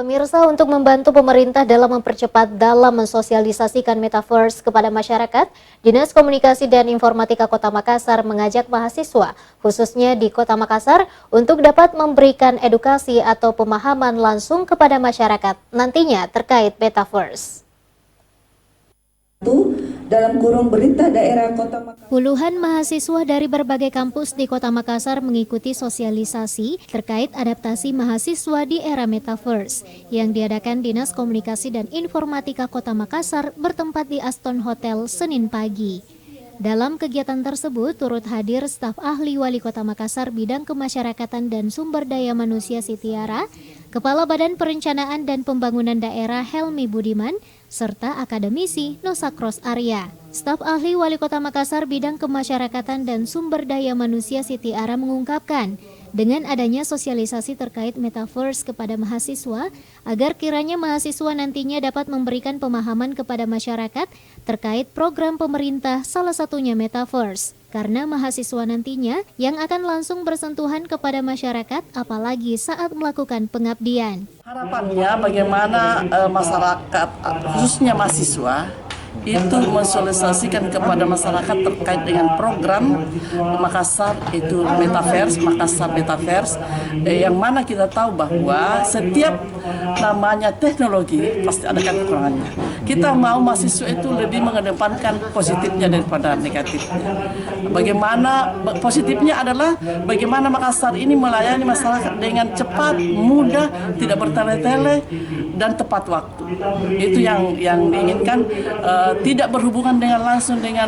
Pemirsa, untuk membantu pemerintah dalam mempercepat dalam mensosialisasikan metaverse kepada masyarakat, Dinas Komunikasi dan Informatika Kota Makassar mengajak mahasiswa, khususnya di Kota Makassar, untuk dapat memberikan edukasi atau pemahaman langsung kepada masyarakat nantinya terkait metaverse. Dalam kurung berita daerah Kota Makassar. Puluhan mahasiswa dari berbagai kampus di Kota Makassar mengikuti sosialisasi terkait adaptasi mahasiswa di era metaverse yang diadakan Dinas Komunikasi dan Informatika Kota Makassar bertempat di Aston Hotel Senin pagi. Dalam kegiatan tersebut turut hadir staf ahli Wali Kota Makassar bidang kemasyarakatan dan sumber daya manusia Sitiara, Kepala Badan Perencanaan dan Pembangunan Daerah Helmi Budiman, serta akademisi Nosakros Arya. Staf ahli Wali Kota Makassar bidang kemasyarakatan dan sumber daya manusia Sitiara mengungkapkan, dengan adanya sosialisasi terkait metaverse kepada mahasiswa, agar kiranya mahasiswa nantinya dapat memberikan pemahaman kepada masyarakat terkait program pemerintah, salah satunya metaverse. Karena mahasiswa nantinya yang akan langsung bersentuhan kepada masyarakat, apalagi saat melakukan pengabdian. Harapannya bagaimana masyarakat, khususnya mahasiswa, itu mensosialisasikan kepada masyarakat terkait dengan program Makassar itu Makassar Metaverse, yang mana kita tahu bahwa setiap namanya teknologi pasti ada kekurangannya. Kita mau mahasiswa itu lebih mengedepankan positifnya daripada negatifnya. Bagaimana positifnya adalah bagaimana Makassar ini melayani masyarakat dengan cepat, mudah, tidak bertele-tele dan tepat waktu. Itu yang diinginkan. Tidak berhubungan dengan langsung dengan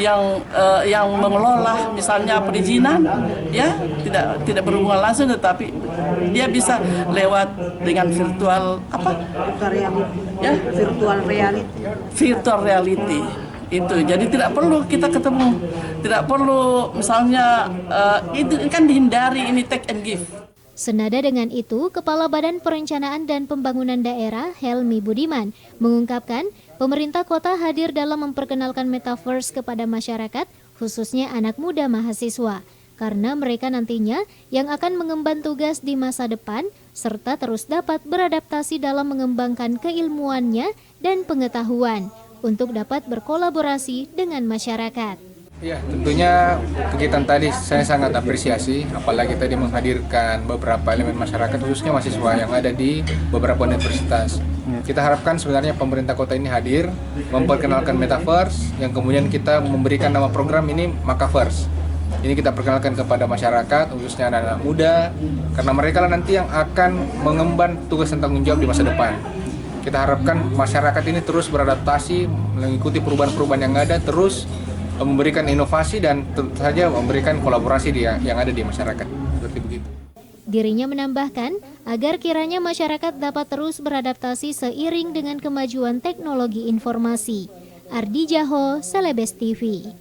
yang mengelola misalnya perizinan, ya tidak berhubungan langsung, tetapi dia bisa lewat dengan virtual virtual reality itu. Jadi tidak perlu kita ketemu, tidak perlu misalnya itu kan dihindari, ini take and give. Senada dengan itu, Kepala Badan Perencanaan dan Pembangunan Daerah Helmi Budiman mengungkapkan pemerintah kota hadir dalam memperkenalkan metaverse kepada masyarakat, khususnya anak muda mahasiswa, karena mereka nantinya yang akan mengemban tugas di masa depan, serta terus dapat beradaptasi dalam mengembangkan keilmuannya dan pengetahuan untuk dapat berkolaborasi dengan masyarakat. Ya, tentunya kegiatan tadi saya sangat apresiasi, apalagi tadi menghadirkan beberapa elemen masyarakat, khususnya mahasiswa yang ada di beberapa universitas. Kita harapkan sebenarnya pemerintah kota ini hadir, memperkenalkan metaverse, yang kemudian kita memberikan nama program ini Makaverse. Ini kita perkenalkan kepada masyarakat, khususnya anak-anak muda, karena mereka lah nanti yang akan mengemban tugas dan tanggung jawab di masa depan. Kita harapkan masyarakat ini terus beradaptasi, mengikuti perubahan-perubahan yang ada, terus memberikan inovasi dan tentu saja memberikan kolaborasi yang ada di masyarakat. Seperti begitu. Dirinya menambahkan agar kiranya masyarakat dapat terus beradaptasi seiring dengan kemajuan teknologi informasi. Ardi Jaho, Celebes TV.